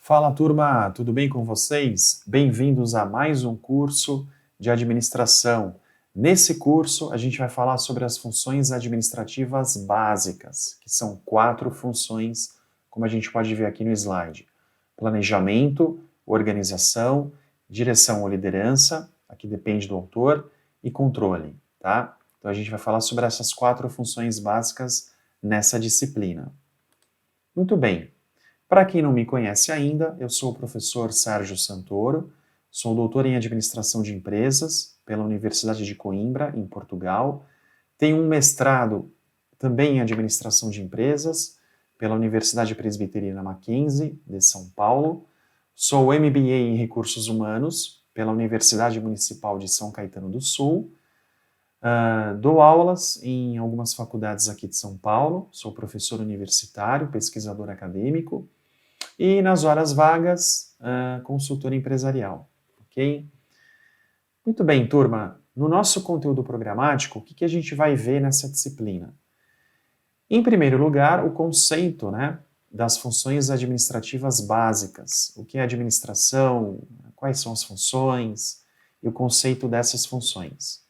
Fala turma, tudo bem com vocês? Bem-vindos a mais um curso de administração. Nesse curso, a gente vai falar sobre as funções administrativas básicas, que são 4 funções, como a gente pode ver aqui no slide: planejamento, organização, direção ou liderança, aqui depende do autor, e controle, tá? Então a gente vai falar sobre essas 4 funções básicas nessa disciplina. Muito bem. Para quem não me conhece ainda, eu sou o professor Sérgio Santoro, sou doutor em Administração de Empresas pela Universidade de Coimbra, em Portugal. Tenho um mestrado também em Administração de Empresas pela Universidade Presbiteriana Mackenzie, de São Paulo. Sou MBA em Recursos Humanos pela Universidade Municipal de São Caetano do Sul. Dou aulas em algumas faculdades aqui de São Paulo, sou professor universitário, pesquisador acadêmico, e nas horas vagas, consultor empresarial, ok? Muito bem, turma, no nosso conteúdo programático, o que a gente vai ver nessa disciplina? Em primeiro lugar, o conceito, das funções administrativas básicas. O que é administração, quais são as funções e o conceito dessas funções.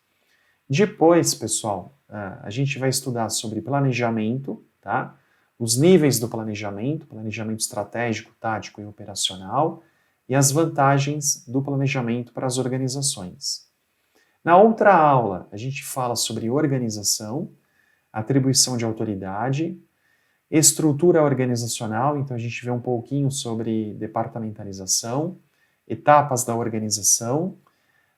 Depois, pessoal, a gente vai estudar sobre planejamento, tá? Os níveis do planejamento estratégico, tático e operacional, e as vantagens do planejamento para as organizações. Na outra aula, a gente fala sobre organização, atribuição de autoridade, estrutura organizacional, então a gente vê um pouquinho sobre departamentalização, etapas da organização.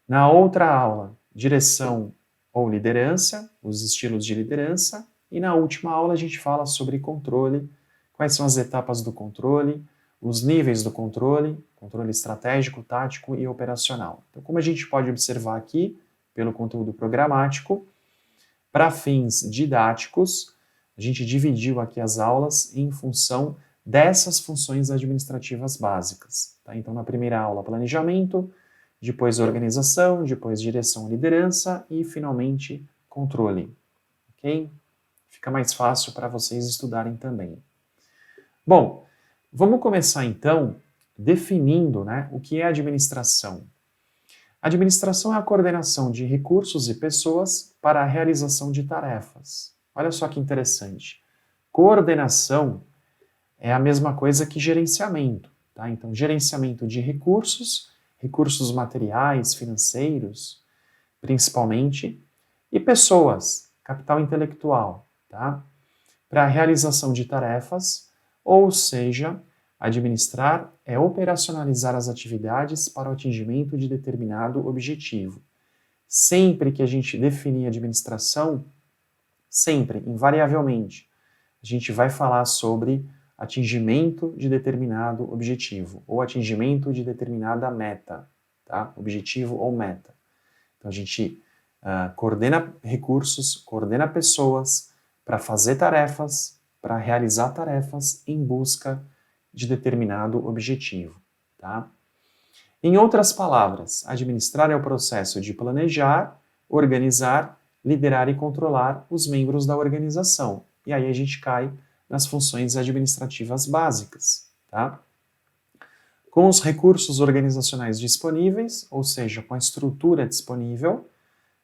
Na outra aula, direção ou liderança, os estilos de liderança, e na última aula a gente fala sobre controle, quais são as etapas do controle, os níveis do controle estratégico, tático e operacional. Então, como a gente pode observar aqui, pelo conteúdo programático, para fins didáticos, a gente dividiu aqui as aulas em função dessas funções administrativas básicas. Tá? Então, na primeira aula, planejamento, depois organização, depois direção e liderança e, finalmente, controle. Ok? Fica mais fácil para vocês estudarem também. Bom, vamos começar então definindo o que é administração. Administração é a coordenação de recursos e pessoas para a realização de tarefas. Olha só que interessante. Coordenação é a mesma coisa que gerenciamento. Tá? Então, gerenciamento de recursos materiais, financeiros, principalmente, e pessoas, capital intelectual, tá? Para a realização de tarefas, ou seja, administrar é operacionalizar as atividades para o atingimento de determinado objetivo. Sempre que a gente definir administração, sempre, invariavelmente, a gente vai falar sobre atingimento de determinado objetivo, ou atingimento de determinada meta, tá? Objetivo ou meta. Então, a gente coordena recursos, coordena pessoas para fazer tarefas, para realizar tarefas em busca de determinado objetivo, tá? Em outras palavras, administrar é o processo de planejar, organizar, liderar e controlar os membros da organização. E aí a gente cai nas funções administrativas básicas, tá? Com os recursos organizacionais disponíveis, ou seja, com a estrutura disponível,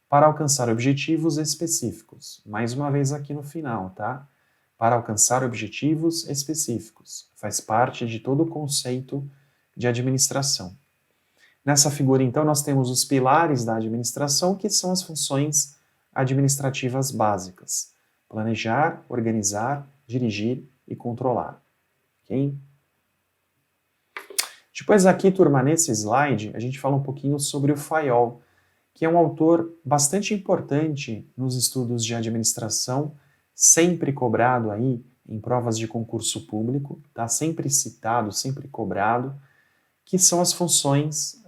para alcançar objetivos específicos. Mais uma vez aqui no final, tá? Para alcançar objetivos específicos. Faz parte de todo o conceito de administração. Nessa figura, então, nós temos os pilares da administração, que são as funções administrativas básicas: planejar, organizar, dirigir e controlar. Ok? Depois aqui, turma, nesse slide, a gente fala um pouquinho sobre o Fayol, que é um autor bastante importante nos estudos de administração, sempre cobrado aí em provas de concurso público, tá? Sempre citado, sempre cobrado, que são as funções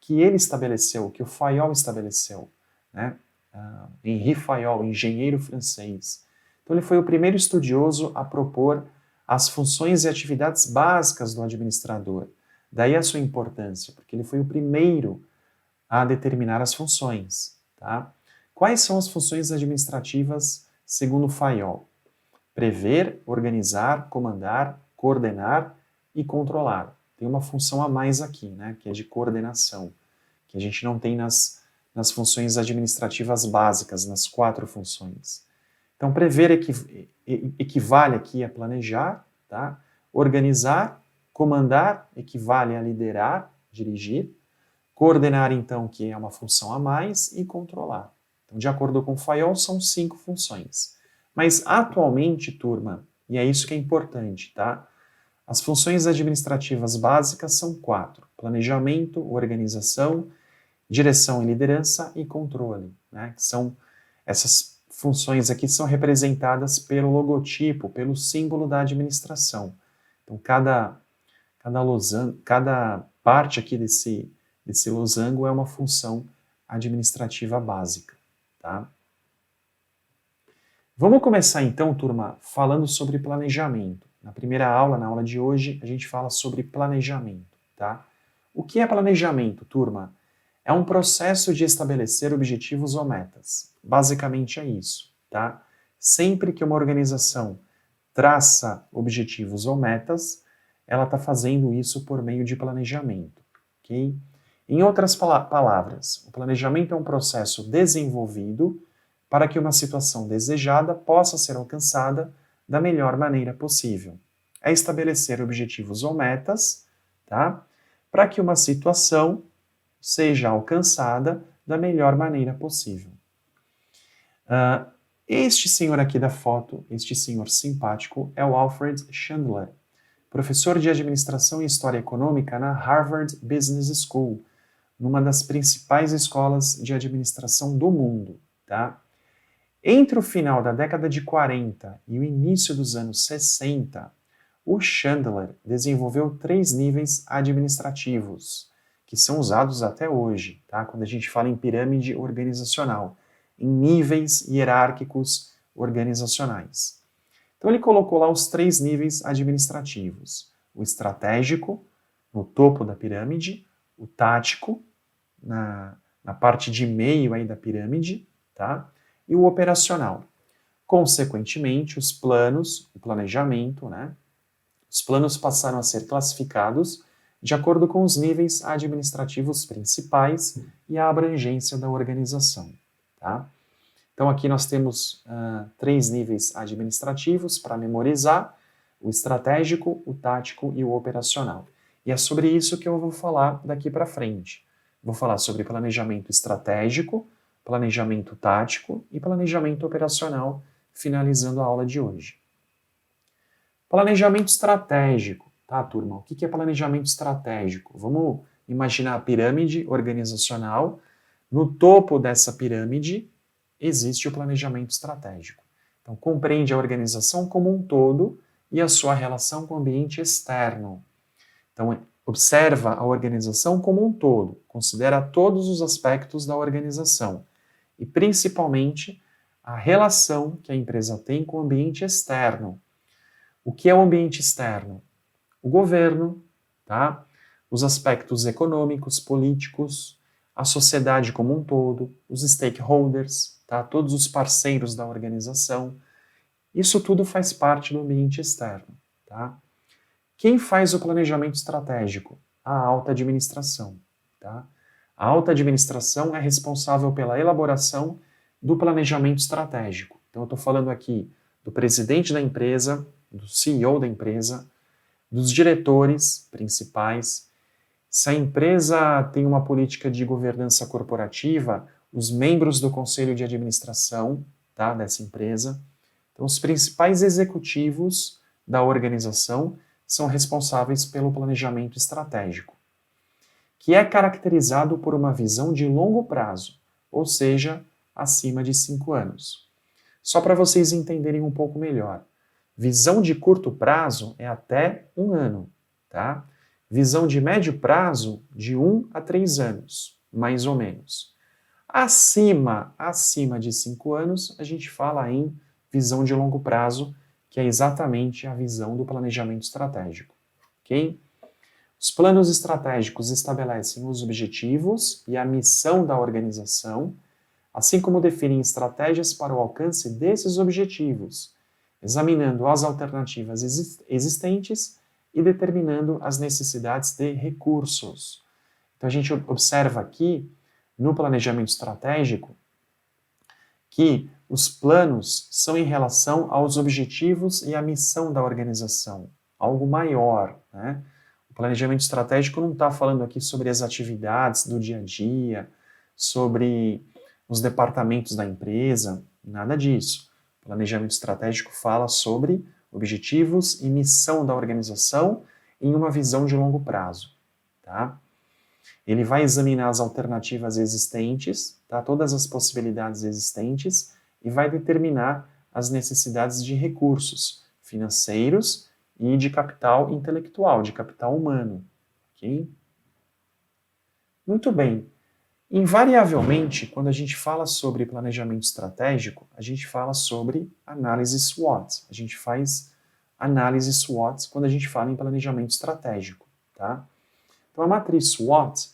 que ele estabeleceu, que o Fayol estabeleceu, né? Henri Fayol, engenheiro francês. Então ele foi o primeiro estudioso a propor as funções e atividades básicas do administrador. Daí a sua importância, porque ele foi o primeiro a determinar as funções. Tá? Quais são as funções administrativas segundo Fayol? Prever, organizar, comandar, coordenar, e controlar. Tem uma função a mais aqui, né, que é de coordenação, que a gente não tem nas funções administrativas básicas, nas 4 funções. Então, prever equivale aqui a planejar, tá? Organizar, comandar, equivale a liderar, dirigir. Coordenar, então, que é uma função a mais, e controlar. Então, de acordo com o Fayol, são 5 funções. Mas, atualmente, turma, e é isso que é importante, tá? As funções administrativas básicas são 4. Planejamento, organização, direção e liderança e controle, né? Que são essas funções aqui são representadas pelo logotipo, pelo símbolo da administração. Então, cada parte aqui desse losango é uma função administrativa básica, tá? Vamos começar então, turma, falando sobre planejamento. Na primeira aula, na aula de hoje, a gente fala sobre planejamento, tá? O que é planejamento, turma? É um processo de estabelecer objetivos ou metas. Basicamente é isso, tá? Sempre que uma organização traça objetivos ou metas, ela está fazendo isso por meio de planejamento, ok? Em outras palavras, o planejamento é um processo desenvolvido para que uma situação desejada possa ser alcançada da melhor maneira possível. É estabelecer objetivos ou metas, tá? Para que uma situação seja alcançada da melhor maneira possível. Este senhor aqui da foto, este senhor simpático, é o Alfred Chandler, professor de Administração e História Econômica na Harvard Business School, numa das principais escolas de administração do mundo, tá? Entre o final da década de 40 e o início dos anos 60, o Chandler desenvolveu 3 níveis administrativos, que são usados até hoje, tá? Quando a gente fala em pirâmide organizacional, em níveis hierárquicos organizacionais. Então ele colocou lá os 3 níveis administrativos: o estratégico, no topo da pirâmide, o tático, na parte de meio aí da pirâmide, tá? E o operacional. Consequentemente, os planos, o planejamento, né? Os planos passaram a ser classificados de acordo com os níveis administrativos principais e a abrangência da organização, tá? Então aqui nós temos 3 níveis administrativos para memorizar: o estratégico, o tático e o operacional. E é sobre isso que eu vou falar daqui para frente. Vou falar sobre planejamento estratégico, planejamento tático e planejamento operacional, finalizando a aula de hoje. Planejamento estratégico, tá, turma? O que é planejamento estratégico? Vamos imaginar a pirâmide organizacional. No topo dessa pirâmide existe o planejamento estratégico. Então, compreende a organização como um todo e a sua relação com o ambiente externo. Então, observa a organização como um todo, considera todos os aspectos da organização e, principalmente, a relação que a empresa tem com o ambiente externo. O que é o ambiente externo? O governo, tá? Os aspectos econômicos, políticos, a sociedade como um todo, os stakeholders, tá? Todos os parceiros da organização. Isso tudo faz parte do ambiente externo, tá? Quem faz o planejamento estratégico? A alta administração, tá? A alta administração é responsável pela elaboração do planejamento estratégico. Então, eu estou falando aqui do presidente da empresa, do CEO da empresa, dos diretores principais. Se a empresa tem uma política de governança corporativa, os membros do conselho de administração, tá, dessa empresa. Então, os principais executivos da organização são responsáveis pelo planejamento estratégico, que é caracterizado por uma visão de longo prazo, ou seja, acima de 5 anos. Só para vocês entenderem um pouco melhor. Visão de curto prazo é até 1 ano, tá? Visão de médio prazo, de 1 a 3 anos, mais ou menos. Acima de 5 anos, a gente fala em visão de longo prazo, que é exatamente a visão do planejamento estratégico, ok? Os planos estratégicos estabelecem os objetivos e a missão da organização, assim como definem estratégias para o alcance desses objetivos, examinando as alternativas existentes e determinando as necessidades de recursos. Então, a gente observa aqui, no planejamento estratégico, que os planos são em relação aos objetivos e à missão da organização, algo maior, né? O planejamento estratégico não está falando aqui sobre as atividades do dia a dia, sobre os departamentos da empresa, nada disso. O planejamento estratégico fala sobre objetivos e missão da organização em uma visão de longo prazo, tá? Ele vai examinar as alternativas existentes, tá? Todas as possibilidades existentes, e vai determinar as necessidades de recursos financeiros e de capital intelectual, de capital humano. Okay? Muito bem. Invariavelmente, quando a gente fala sobre planejamento estratégico, a gente fala sobre análise SWOT. A gente faz análise SWOT quando a gente fala em planejamento estratégico. Tá? Então, a matriz SWOT,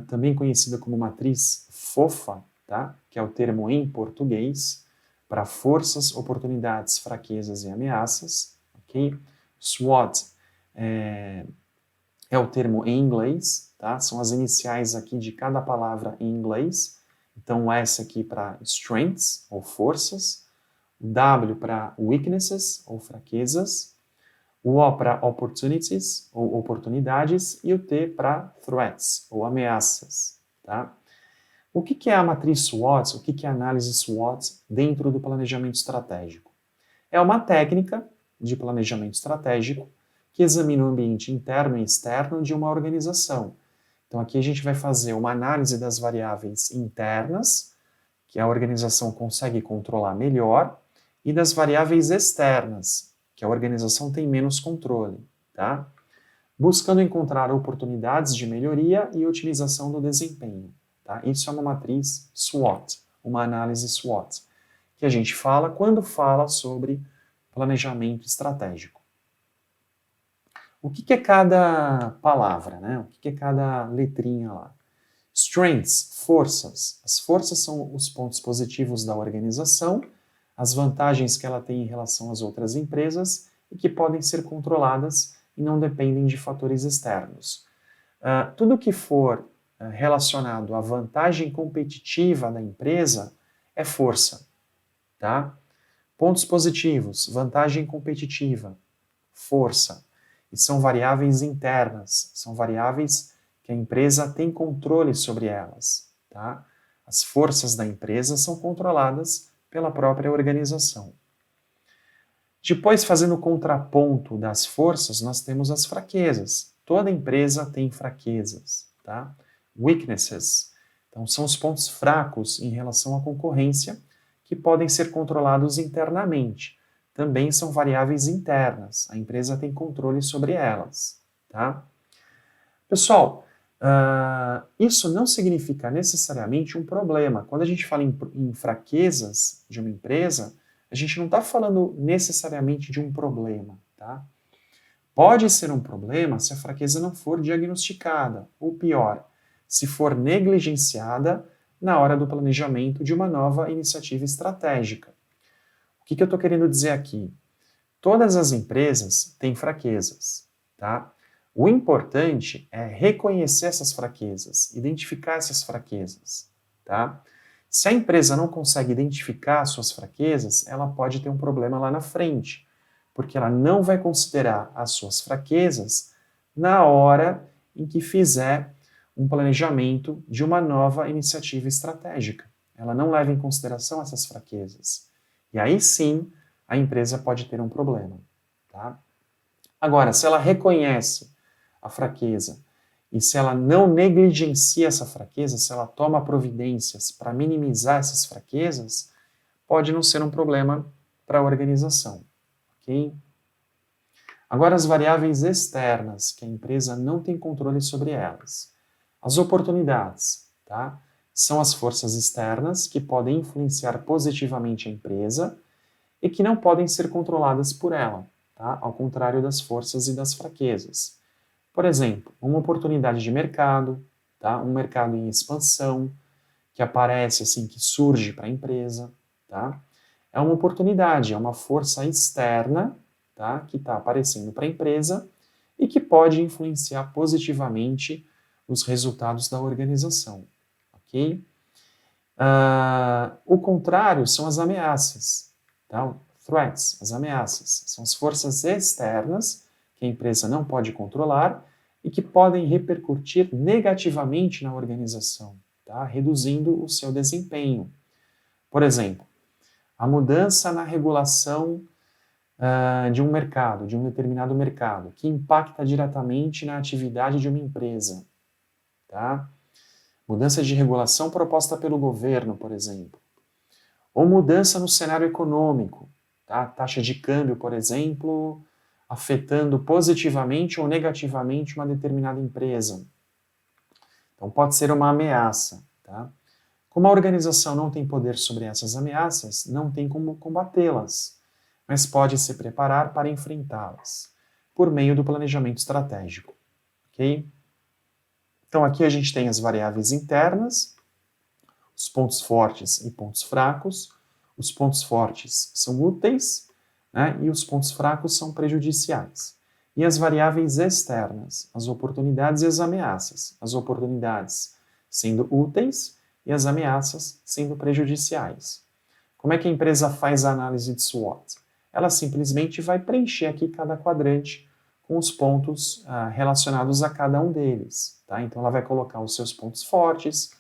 também conhecida como matriz FOFA, tá? Que é o termo em português, para forças, oportunidades, fraquezas e ameaças. Okay? SWOT é o termo em inglês, tá? São as iniciais aqui de cada palavra em inglês. Então, o S aqui para strengths, ou forças, o W para weaknesses, ou fraquezas, o O para opportunities, ou oportunidades, e o T para threats, ou ameaças, tá? O que é a matriz SWOT, o que é a análise SWOT dentro do planejamento estratégico? É uma técnica de planejamento estratégico que examina o ambiente interno e externo de uma organização. Então aqui a gente vai fazer uma análise das variáveis internas, que a organização consegue controlar melhor, e das variáveis externas, que a organização tem menos controle, tá? Buscando encontrar oportunidades de melhoria e otimização do desempenho. Tá? Isso é uma matriz SWOT, uma análise SWOT, que a gente fala quando fala sobre planejamento estratégico. O que é cada palavra, né? O que é cada letrinha lá? Strengths, forças. As forças são os pontos positivos da organização, as vantagens que ela tem em relação às outras empresas e que podem ser controladas e não dependem de fatores externos. Tudo que for relacionado à vantagem competitiva da empresa é força, tá? Pontos positivos, vantagem competitiva, força. E são variáveis internas, são variáveis que a empresa tem controle sobre elas, tá? As forças da empresa são controladas pela própria organização. Depois, fazendo o contraponto das forças, nós temos as fraquezas. Toda empresa tem fraquezas, tá? Weaknesses. Então, são os pontos fracos em relação à concorrência que podem ser controlados internamente. Também são variáveis internas. A empresa tem controle sobre elas, tá? Pessoal, isso não significa necessariamente um problema. Quando a gente fala em fraquezas de uma empresa, a gente não está falando necessariamente de um problema, tá? Pode ser um problema se a fraqueza não for diagnosticada, ou pior, se for negligenciada na hora do planejamento de uma nova iniciativa estratégica. O que eu estou querendo dizer aqui? Todas as empresas têm fraquezas, tá? O importante é reconhecer essas fraquezas, identificar essas fraquezas, tá? Se a empresa não consegue identificar suas fraquezas, ela pode ter um problema lá na frente, porque ela não vai considerar as suas fraquezas na hora em que fizer um planejamento de uma nova iniciativa estratégica. Ela não leva em consideração essas fraquezas. E aí sim, a empresa pode ter um problema, tá? Agora, se ela reconhece a fraqueza e se ela não negligencia essa fraqueza, se ela toma providências para minimizar essas fraquezas, pode não ser um problema para a organização, ok? Agora, as variáveis externas, que a empresa não tem controle sobre elas. As oportunidades, tá? São as forças externas que podem influenciar positivamente a empresa e que não podem ser controladas por ela, tá? Ao contrário das forças e das fraquezas. Por exemplo, uma oportunidade de mercado, tá? Um mercado em expansão, que aparece assim, que surge para a empresa, tá? É uma oportunidade, é uma força externa tá? Que está aparecendo para a empresa e que pode influenciar positivamente os resultados da organização, ok? O contrário são as ameaças, tá? Threats, as ameaças, são as forças externas que a empresa não pode controlar e que podem repercutir negativamente na organização, tá? Reduzindo o seu desempenho. Por exemplo, a mudança na regulação de um mercado, de um determinado mercado, que impacta diretamente na atividade de uma empresa, tá? Mudança de regulação proposta pelo governo, por exemplo. Ou mudança no cenário econômico, tá? Taxa de câmbio, por exemplo, afetando positivamente ou negativamente uma determinada empresa. Então pode ser uma ameaça, tá? Como a organização não tem poder sobre essas ameaças, não tem como combatê-las, mas pode se preparar para enfrentá-las, por meio do planejamento estratégico, ok? Então aqui a gente tem as variáveis internas, os pontos fortes e pontos fracos. Os pontos fortes são úteis, né, e os pontos fracos são prejudiciais. E as variáveis externas, as oportunidades e as ameaças. As oportunidades sendo úteis e as ameaças sendo prejudiciais. Como é que a empresa faz a análise de SWOT? Ela simplesmente vai preencher aqui cada quadrante com os pontos relacionados a cada um deles. Tá? Então, ela vai colocar os seus pontos fortes,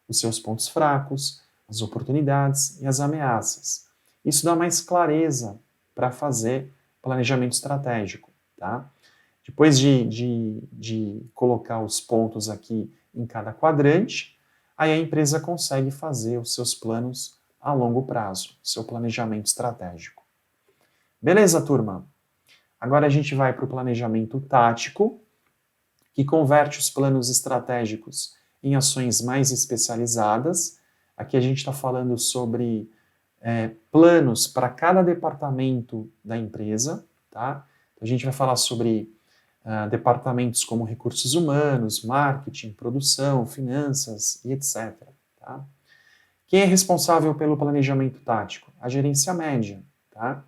os seus pontos fracos, as oportunidades e as ameaças. Isso dá mais clareza para fazer planejamento estratégico. Tá? Depois de colocar os pontos aqui em cada quadrante, aí a empresa consegue fazer os seus planos a longo prazo, seu planejamento estratégico. Beleza, turma? Agora a gente vai para o planejamento tático, que converte os planos estratégicos em ações mais especializadas. Aqui a gente está falando sobre planos para cada departamento da empresa. Tá? A gente vai falar sobre departamentos como recursos humanos, marketing, produção, finanças e etc. Tá? Quem é responsável pelo planejamento tático? A gerência média, tá?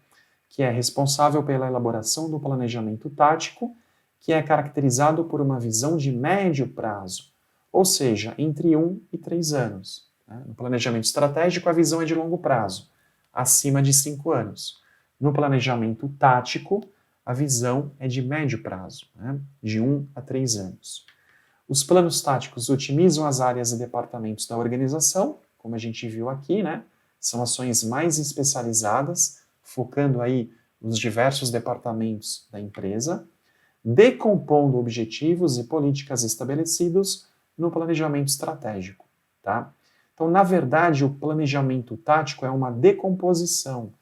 Que é responsável pela elaboração do planejamento tático, que é caracterizado por uma visão de médio prazo, ou seja, entre 1 e 3 anos. Né? No planejamento estratégico, a visão é de longo prazo, acima de 5 anos. No planejamento tático, a visão é de médio prazo, né? De 1 a 3 anos. Os planos táticos otimizam as áreas e departamentos da organização, como a gente viu aqui, né? São ações mais especializadas, focando aí nos diversos departamentos da empresa, decompondo objetivos e políticas estabelecidos no planejamento estratégico, tá? Então, na verdade, o planejamento tático é uma decomposição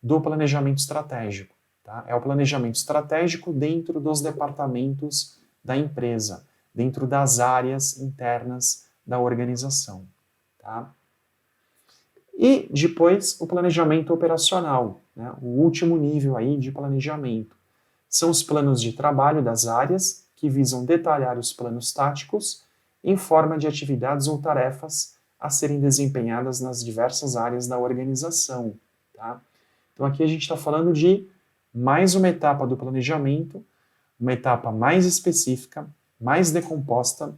do planejamento estratégico, tá? É o planejamento estratégico dentro dos departamentos da empresa, dentro das áreas internas da organização, tá? E depois o planejamento operacional, né? O último nível aí de planejamento. São os planos de trabalho das áreas que visam detalhar os planos táticos em forma de atividades ou tarefas a serem desempenhadas nas diversas áreas da organização. Tá? Então aqui a gente está falando de mais uma etapa do planejamento, uma etapa mais específica, mais decomposta,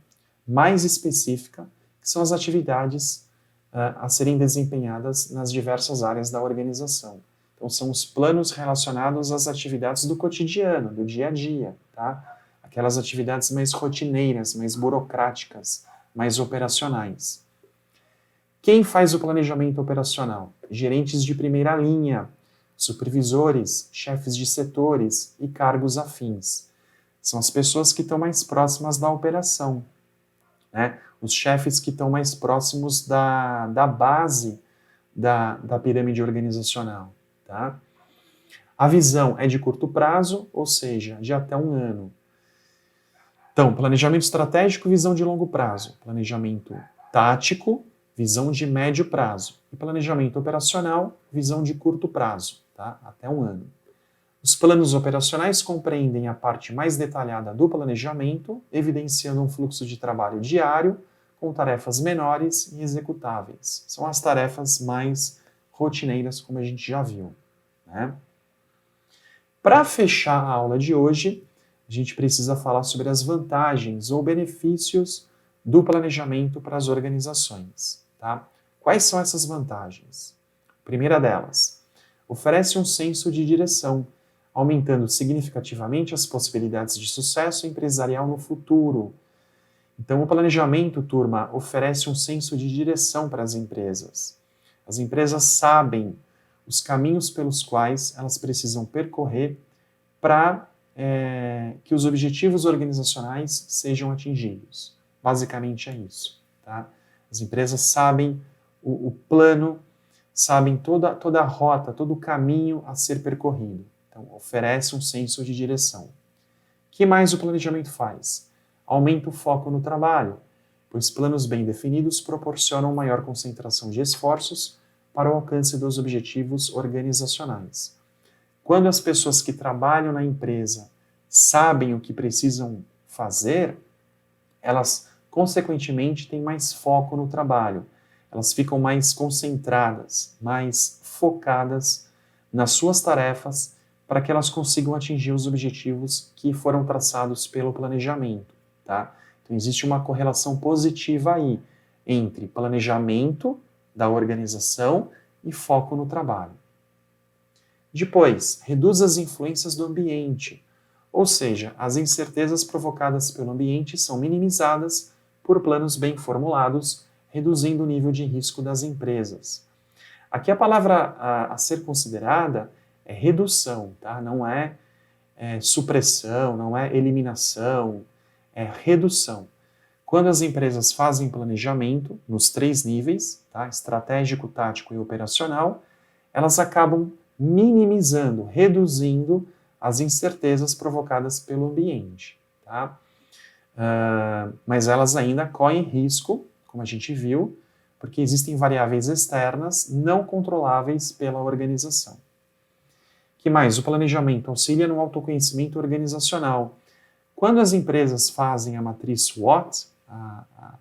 mais específica, que são as atividades a serem desempenhadas nas diversas áreas da organização. Então, são os planos relacionados às atividades do cotidiano, do dia a dia, tá? Aquelas atividades mais rotineiras, mais burocráticas, mais operacionais. Quem faz o planejamento operacional? Gerentes de primeira linha, supervisores, chefes de setores e cargos afins. São as pessoas que estão mais próximas da operação, né? Os chefes que estão mais próximos da base da pirâmide organizacional. Tá? A visão é de curto prazo, ou seja, de até 1 ano. Então, planejamento estratégico, visão de longo prazo. Planejamento tático, visão de médio prazo. E planejamento operacional, visão de curto prazo, tá? Até 1 ano. Os planos operacionais compreendem a parte mais detalhada do planejamento, evidenciando um fluxo de trabalho diário, com tarefas menores e executáveis. São as tarefas mais rotineiras, como a gente já viu. Né? Para fechar a aula de hoje, a gente precisa falar sobre as vantagens ou benefícios do planejamento para as organizações. Tá? Quais são essas vantagens? Primeira delas, oferece um senso de direção, aumentando significativamente as possibilidades de sucesso empresarial no futuro. Então, o planejamento, turma, oferece um senso de direção para as empresas. As empresas sabem os caminhos pelos quais elas precisam percorrer para que os objetivos organizacionais sejam atingidos. Basicamente é isso. Tá? As empresas sabem o plano, sabem toda a rota, todo o caminho a ser percorrido. Então, oferece um senso de direção. O que mais o planejamento faz? Aumenta o foco no trabalho, pois planos bem definidos proporcionam maior concentração de esforços para o alcance dos objetivos organizacionais. Quando as pessoas que trabalham na empresa sabem o que precisam fazer, elas, consequentemente, têm mais foco no trabalho. Elas ficam mais concentradas, mais focadas nas suas tarefas para que elas consigam atingir os objetivos que foram traçados pelo planejamento. Tá? Então, existe uma correlação positiva aí entre planejamento da organização e foco no trabalho. Depois, reduz as influências do ambiente, ou seja, as incertezas provocadas pelo ambiente são minimizadas por planos bem formulados, reduzindo o nível de risco das empresas. Aqui a palavra a ser considerada é redução, tá? Não é supressão, não é eliminação, é redução. Quando as empresas fazem planejamento nos 3 níveis, tá? Estratégico, tático e operacional, elas acabam minimizando, reduzindo as incertezas provocadas pelo ambiente. Tá? Mas elas ainda correm risco, como a gente viu, porque existem variáveis externas não controláveis pela organização. Que mais? O planejamento auxilia no autoconhecimento organizacional. Quando as empresas fazem a matriz SWOT,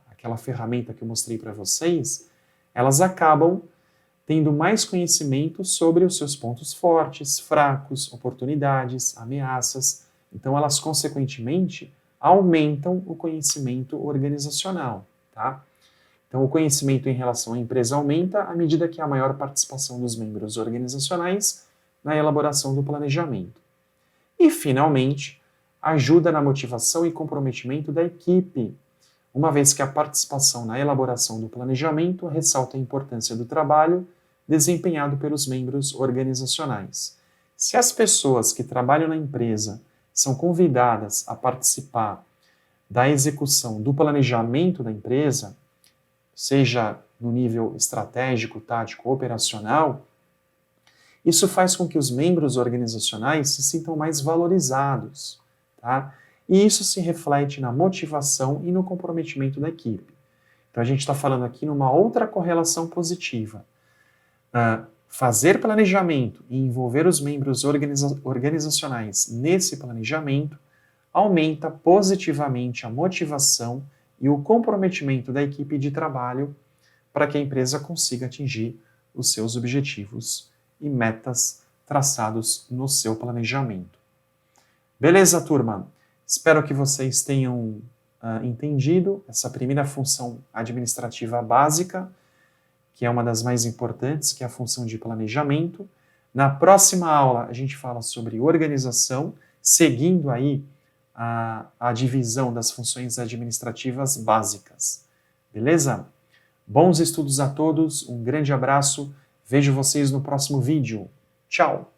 aquela ferramenta que eu mostrei para vocês, elas acabam tendo mais conhecimento sobre os seus pontos fortes, fracos, oportunidades, ameaças. Então, elas, consequentemente, aumentam o conhecimento organizacional. Tá? Então, o conhecimento em relação à empresa aumenta à medida que há maior participação dos membros organizacionais na elaboração do planejamento. E, finalmente, ajuda na motivação e comprometimento da equipe, uma vez que a participação na elaboração do planejamento ressalta a importância do trabalho desempenhado pelos membros organizacionais. Se as pessoas que trabalham na empresa são convidadas a participar da execução do planejamento da empresa, seja no nível estratégico, tático, operacional, isso faz com que os membros organizacionais se sintam mais valorizados, tá? E isso se reflete na motivação e no comprometimento da equipe. Então a gente está falando aqui numa outra correlação positiva. Fazer planejamento e envolver os membros organizacionais nesse planejamento aumenta positivamente a motivação e o comprometimento da equipe de trabalho para que a empresa consiga atingir os seus objetivos e metas traçados no seu planejamento. Beleza, turma? Espero que vocês tenham entendido essa primeira função administrativa básica, que é uma das mais importantes, que é a função de planejamento. Na próxima aula, a gente fala sobre organização, seguindo aí a divisão das funções administrativas básicas. Beleza? Bons estudos a todos, um grande abraço, vejo vocês no próximo vídeo. Tchau!